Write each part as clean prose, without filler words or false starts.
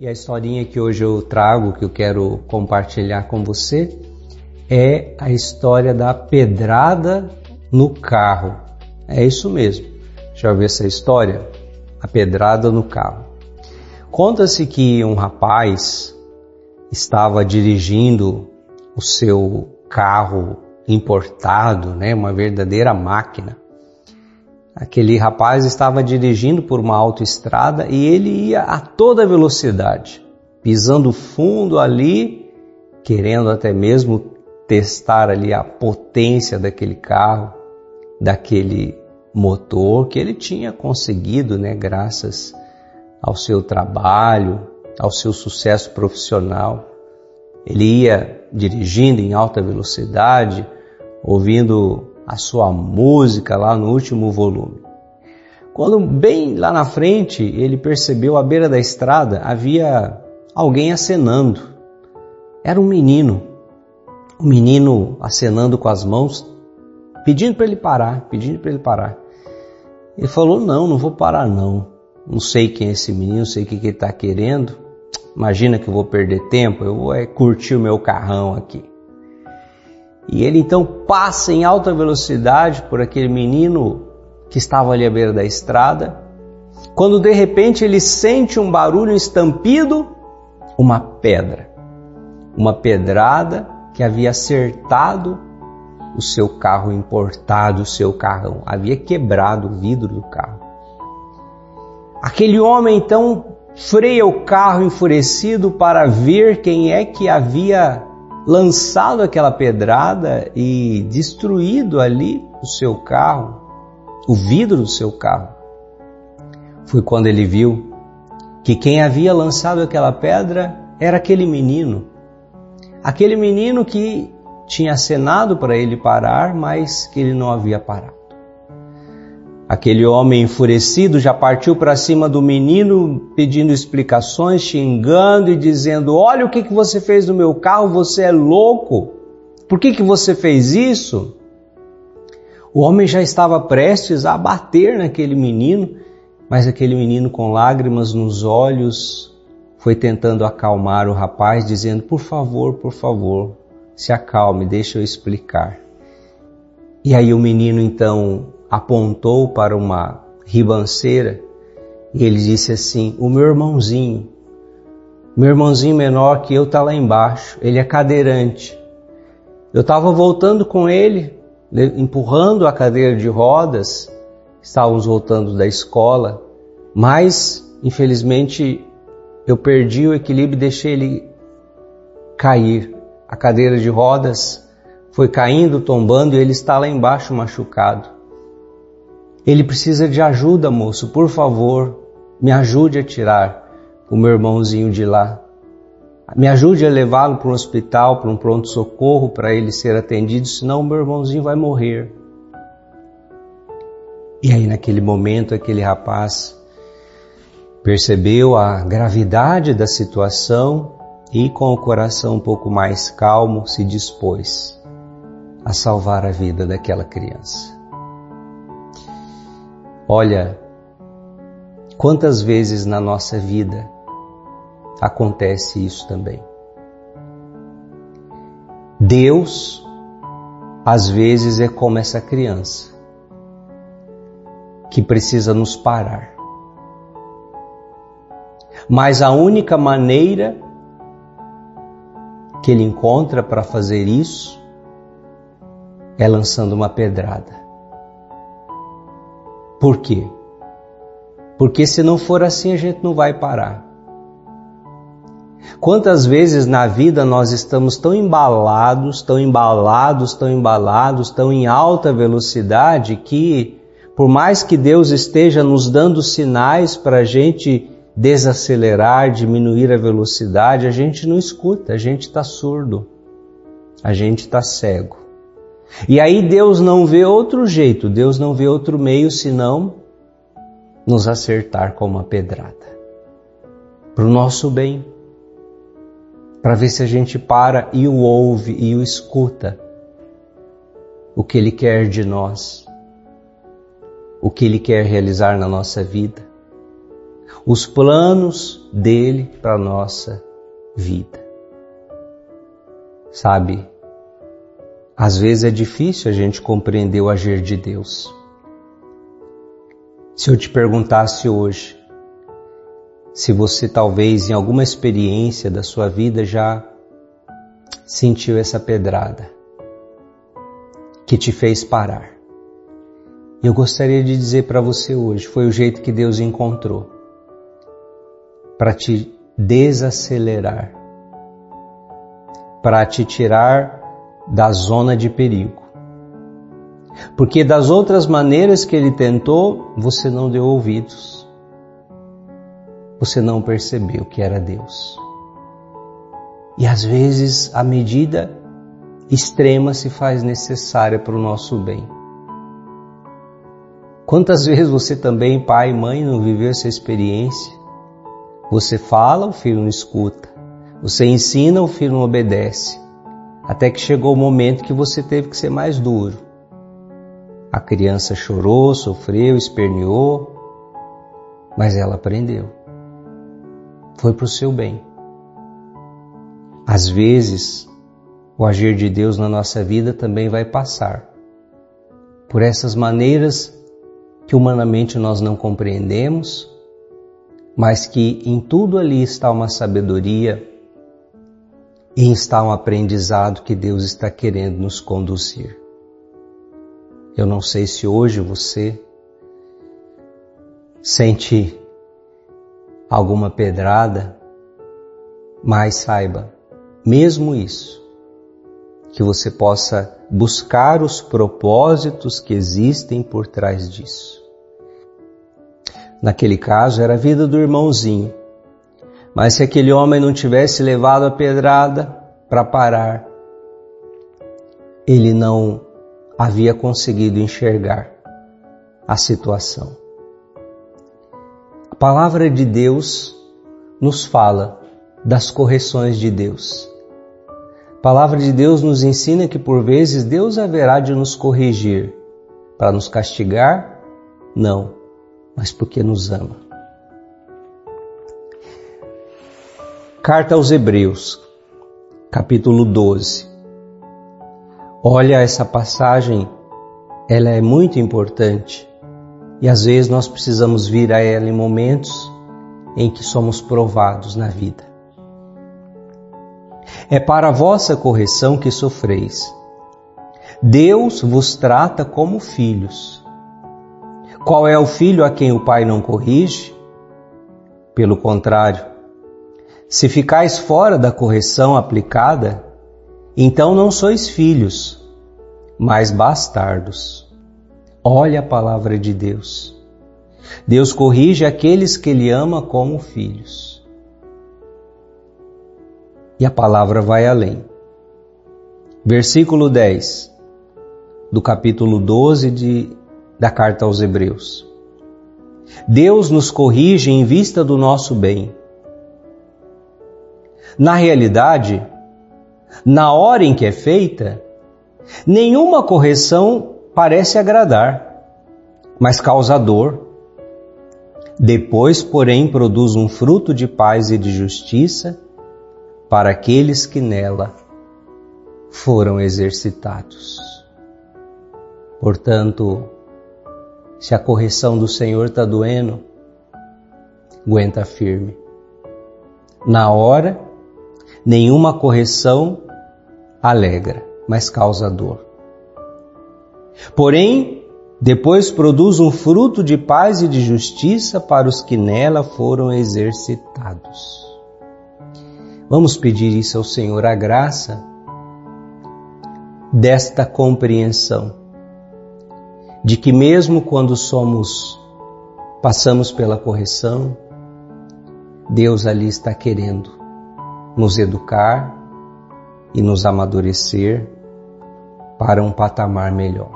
E a historinha que hoje eu trago, que eu quero compartilhar com você, é a história da pedrada no carro. É isso mesmo. Já ouviu essa história? A pedrada no carro. Conta-se que um rapaz estava dirigindo o seu carro importado, uma verdadeira máquina. Aquele rapaz estava dirigindo por uma autoestrada e ele ia a toda velocidade, pisando fundo ali, querendo até mesmo testar ali a potência daquele carro, daquele motor que ele tinha conseguido, graças ao seu trabalho, ao seu sucesso profissional. Ele ia dirigindo em alta velocidade, ouvindo a sua música lá no último volume. Quando bem lá na frente ele percebeu à beira da estrada havia alguém acenando. Era um menino acenando com as mãos, pedindo para ele parar. Ele falou, não vou parar não. Não sei quem é esse menino, não sei o que ele está querendo. Imagina que eu vou perder tempo, eu vou curtir o meu carrão aqui. E ele então passa em alta velocidade por aquele menino que estava ali à beira da estrada, quando de repente ele sente um barulho, um estampido, uma pedrada que havia acertado o seu carro importado, o seu carrão, havia quebrado o vidro do carro. Aquele homem então freia o carro enfurecido para ver quem é que havia lançado aquela pedrada e destruído ali o seu carro, o vidro do seu carro. Foi quando ele viu que quem havia lançado aquela pedra era aquele menino que tinha acenado para ele parar, mas que ele não havia parado. Aquele homem enfurecido já partiu para cima do menino, pedindo explicações, xingando e dizendo, olha o que você fez no meu carro, você é louco, por que você fez isso? O homem já estava prestes a bater naquele menino, mas aquele menino com lágrimas nos olhos foi tentando acalmar o rapaz, dizendo, por favor, se acalme, deixa eu explicar. E aí o menino então apontou para uma ribanceira e ele disse assim, o meu irmãozinho menor que eu está lá embaixo, ele é cadeirante. Eu estava voltando com ele, empurrando a cadeira de rodas, estávamos voltando da escola, mas infelizmente eu perdi o equilíbrio e deixei ele cair. A cadeira de rodas foi caindo, tombando e ele está lá embaixo machucado. Ele precisa de ajuda, moço, por favor, me ajude a tirar o meu irmãozinho de lá. Me ajude a levá-lo para um hospital, para um pronto-socorro, para ele ser atendido, senão o meu irmãozinho vai morrer. E aí naquele momento, aquele rapaz percebeu a gravidade da situação e com o coração um pouco mais calmo se dispôs a salvar a vida daquela criança. Olha, quantas vezes na nossa vida acontece isso também. Deus, às vezes, é como essa criança que precisa nos parar. Mas a única maneira que Ele encontra para fazer isso é lançando uma pedrada. Por quê? Porque se não for assim, a gente não vai parar. Quantas vezes na vida nós estamos tão embalados, tão em alta velocidade que, por mais que Deus esteja nos dando sinais para a gente desacelerar, diminuir a velocidade, a gente não escuta, a gente está surdo, a gente está cego. E aí Deus não vê outro jeito, Deus não vê outro meio senão nos acertar com uma pedrada. Para o nosso bem, para ver se a gente para e o ouve e o escuta. O que Ele quer de nós, o que Ele quer realizar na nossa vida. os planos dele para a nossa vida. Sabe, às vezes é difícil a gente compreender o agir de Deus. Se eu te perguntasse hoje, se você talvez em alguma experiência da sua vida já sentiu essa pedrada que te fez parar. Eu gostaria de dizer para você hoje, foi o jeito que Deus encontrou para te desacelerar, para te tirar da zona de perigo. Porque das outras maneiras que Ele tentou, você não deu ouvidos. Você não percebeu que era Deus. E às vezes a medida extrema se faz necessária para o nosso bem. Quantas vezes você também, pai e mãe, não viveu essa experiência? Você fala, o filho não escuta. Você ensina, o filho não obedece. Até que chegou o momento que você teve que ser mais duro. A criança chorou, sofreu, esperneou, mas ela aprendeu. Foi para o seu bem. Às vezes, o agir de Deus na nossa vida também vai passar por essas maneiras que humanamente nós não compreendemos, mas que em tudo ali está uma sabedoria e está um aprendizado que Deus está querendo nos conduzir. Eu não sei se hoje você sente alguma pedrada, mas saiba, mesmo isso, que você possa buscar os propósitos que existem por trás disso. Naquele caso era a vida do irmãozinho, mas se aquele homem não tivesse levado a pedrada para parar, ele não havia conseguido enxergar a situação. A palavra de Deus nos fala das correções de Deus. A palavra de Deus nos ensina que por vezes Deus haverá de nos corrigir para nos castigar? Não, mas porque nos ama. Carta aos Hebreus, capítulo 12. Olha, essa passagem, ela é muito importante e às vezes nós precisamos vir a ela em momentos em que somos provados na vida. É para a vossa correção que sofreis. Deus vos trata como filhos. Qual é o filho a quem o pai não corrige? Pelo contrário, se ficais fora da correção aplicada, então não sois filhos, mas bastardos. Olha a palavra de Deus. Deus corrige aqueles que Ele ama como filhos. E a palavra vai além. Versículo 10 do capítulo 12 da carta aos Hebreus. Deus nos corrige em vista do nosso bem. Na realidade, na hora em que é feita, nenhuma correção parece agradar, mas causa dor. Depois, porém, produz um fruto de paz e de justiça para aqueles que nela foram exercitados. Portanto, se a correção do Senhor está doendo, aguenta firme. Na hora, nenhuma correção alegra, mas causa dor. Porém, depois produz um fruto de paz e de justiça para os que nela foram exercitados. Vamos pedir isso ao Senhor, a graça desta compreensão, de que mesmo quando passamos pela correção, Deus ali está querendo nos educar e nos amadurecer para um patamar melhor.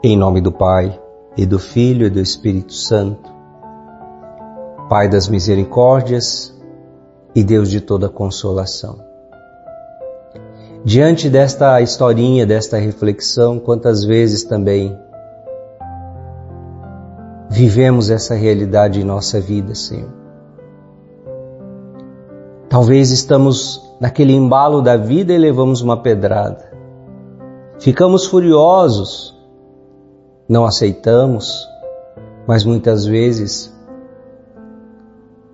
Em nome do Pai, e do Filho, e do Espírito Santo, Pai das misericórdias e Deus de toda consolação. Diante desta historinha, desta reflexão, quantas vezes também vivemos essa realidade em nossa vida, Senhor. Talvez estamos naquele embalo da vida e levamos uma pedrada. Ficamos furiosos, não aceitamos, mas muitas vezes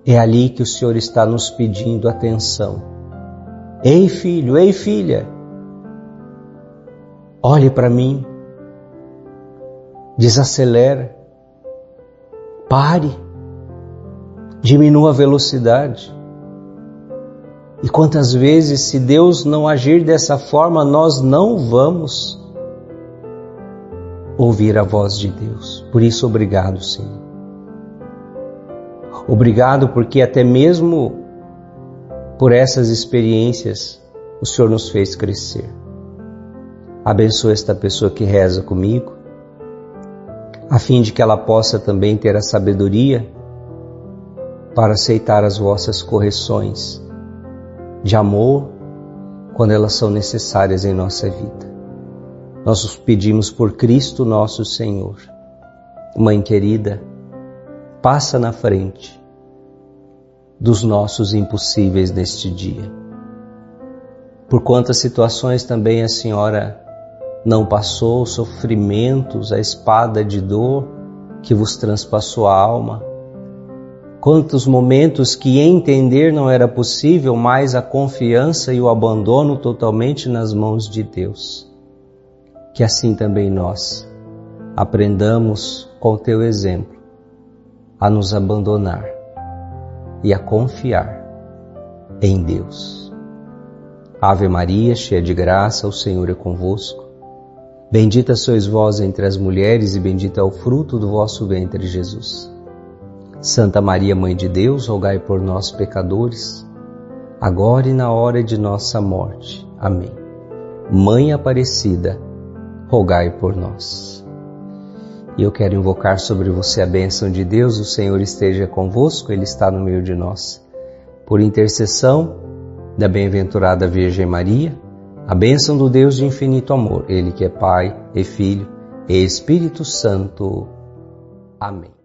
é ali que o Senhor está nos pedindo atenção. Ei, filho, ei, filha, olhe para mim, desacelera, pare, diminua a velocidade. E quantas vezes, se Deus não agir dessa forma, nós não vamos ouvir a voz de Deus. Por isso, obrigado, Senhor. Obrigado porque até mesmo por essas experiências o Senhor nos fez crescer. Abençoa esta pessoa que reza comigo, a fim de que ela possa também ter a sabedoria para aceitar as vossas correções de amor quando elas são necessárias em nossa vida. Nós os pedimos por Cristo nosso Senhor. Mãe querida, passa na frente dos nossos impossíveis neste dia. Por quantas situações também a Senhora não passou, sofrimentos, a espada de dor que vos transpassou a alma. Quantos momentos que entender não era possível, mas a confiança e o abandono totalmente nas mãos de Deus. Que assim também nós aprendamos com o teu exemplo a nos abandonar e a confiar em Deus. Ave Maria, cheia de graça, o Senhor é convosco. Bendita sois vós entre as mulheres e bendito é o fruto do vosso ventre, Jesus. Santa Maria, Mãe de Deus, rogai por nós, pecadores, agora e na hora de nossa morte. Amém. Mãe Aparecida, rogai por nós. E eu quero invocar sobre você a bênção de Deus. O Senhor esteja convosco, Ele está no meio de nós. Por intercessão da bem-aventurada Virgem Maria, a bênção do Deus de infinito amor, Ele que é Pai e Filho e Espírito Santo. Amém.